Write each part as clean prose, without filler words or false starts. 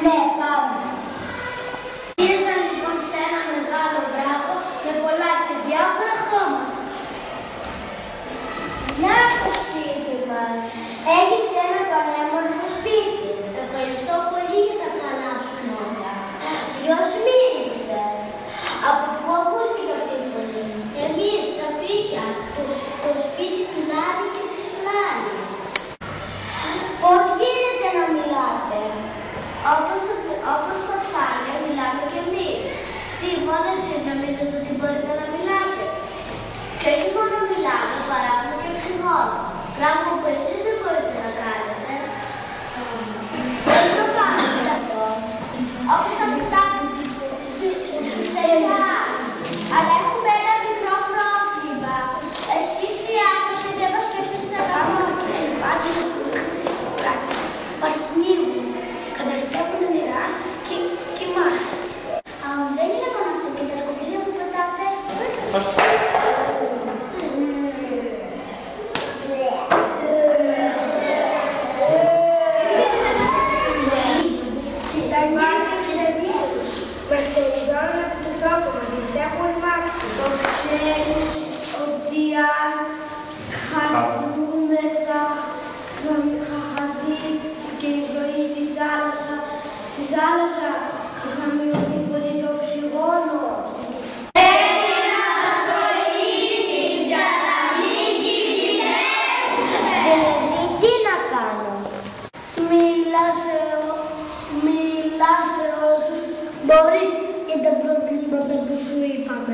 Ναι, πάμε. Ήρθαν λοιπόν σε ένα μεγάλο βράχο με πολλά και διάφορα χρώματα. Να το σπίτι μας. Έχεις ένα πανέμορφο σπίτι. Ευχαριστώ πολύ για τα καλά σου λόγια. Ποιος μίλησε? Από πού ακούστηκε αυτή η φωνή? Εμείς, τα φύκια, το σπίτι του Λάδι και της Κλάρη. Πώς γίνεται να μιλάτε? Όπως τα ψάρια μιλάμε κι εμείς. Τι, μόνο εσείς νομίζετε ότι μπορείτε να μιλάτε? Και όχι μόνο μιλάμε, παράγουμε και ψυχώνουμε. Πράγμα που εσείς δεν μπορείτε να κάνετε. Πώς το κάνετε αυτό? Όπως τα φυτάκια της ελιάς. Αλλά έχουμε ένα μικρό πρόβλημα. Εσείς οι άνθρωποι δεν μας σκέφτεστε να κάνουμε και δεν υπάρχει να πούμε στις πράξεις. Μας πνίγουν, καταστρέφουν τα νερά και εμάς. Δεν είναι μόνο αυτό και τα σκουπίδια που πετάτε. Περστεριζόνουν από τον τόπο μας, μας έχουν μάξει. Το ξέρεις ότι αν χαθούμεθα θα χαθεί και η ζωή στη θάλασσα. Στη θάλασσα θα μειωθεί πολύ το οξυγόνο. Πρέπει να βοηθήσεις για να μην κινδυνεύεις. Δηλαδή τι να κάνω? Μίλα σε όσους μπορείς για τα προβλήματα που σου είπαμε.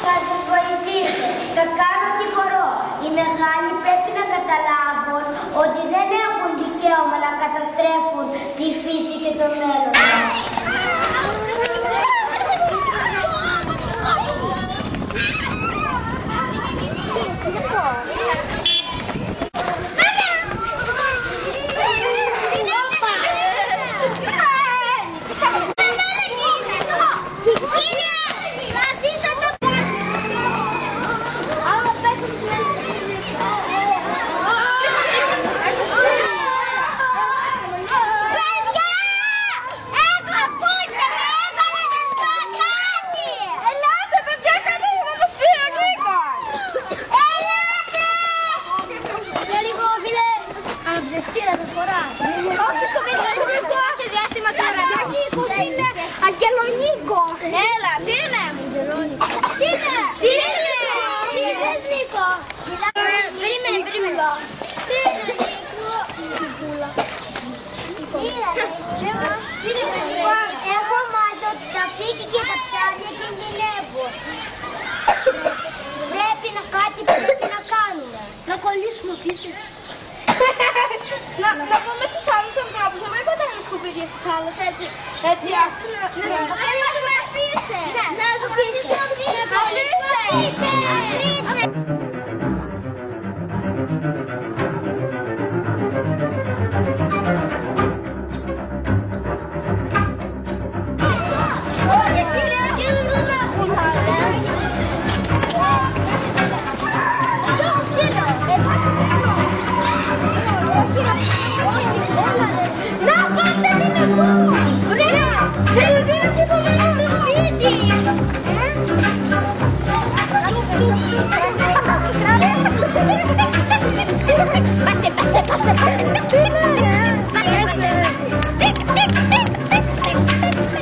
Θα σας βοηθήσω. Θα κάνω ό,τι μπορώ. Οι μεγάλοι πρέπει να καταλάβουν ότι δεν έχουν δικαίωμα να καταστρέφουν τη φύση και το μέλλον μας. Όχι σκοπεύω σε διάστημα τώρα. Αγγελονίκο. Έλα, τι είναι? Τι είναι? Τι είναι? Νίκο. Περίμενε. Τι είναι Νίκο? Έχω μάθει ότι τα φύκια και τα ψάρια κινδυνεύουν. Πρέπει να κάνουμε. Να κολλήσουμε πίσω. Να πούμε στους άλλους ανθρώπους να μην πατάνε σκουπίδια στη θάλασσα, έτσι άσπρο. Να σου αφήσε. Να σου αφήσε.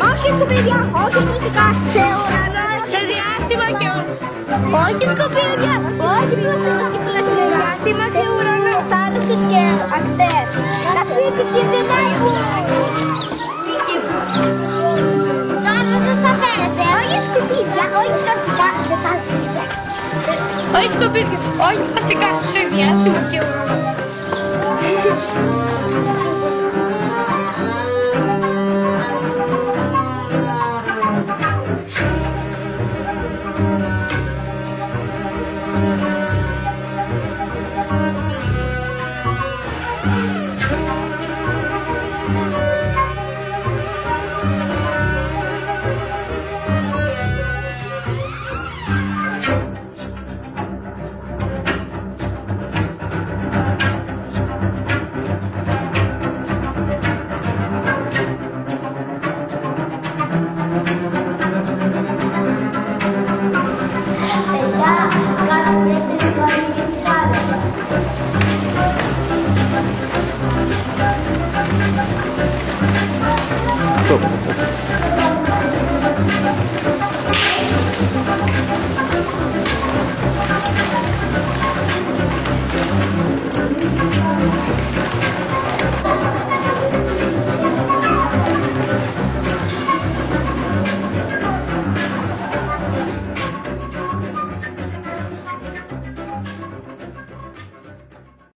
Όχι σκουπίδια, όχι ακουστικά. Σε ουρανό, σε διάστημα και όχι σκουπίδια, όχι πλαστικά. Σε διάστημα και ουρανό, θάλασσες και ακτές. Τα φύκια κινδυνεύουν. Τώρα δεν θα φέρετε. Όχι σκουπίδια, όχι πλαστικά, σε θάλασσες και ακτές. Όχι σκουπίδια, όχι πλαστικά, σε διάστημα και ουρανό. Ευχαριστώ.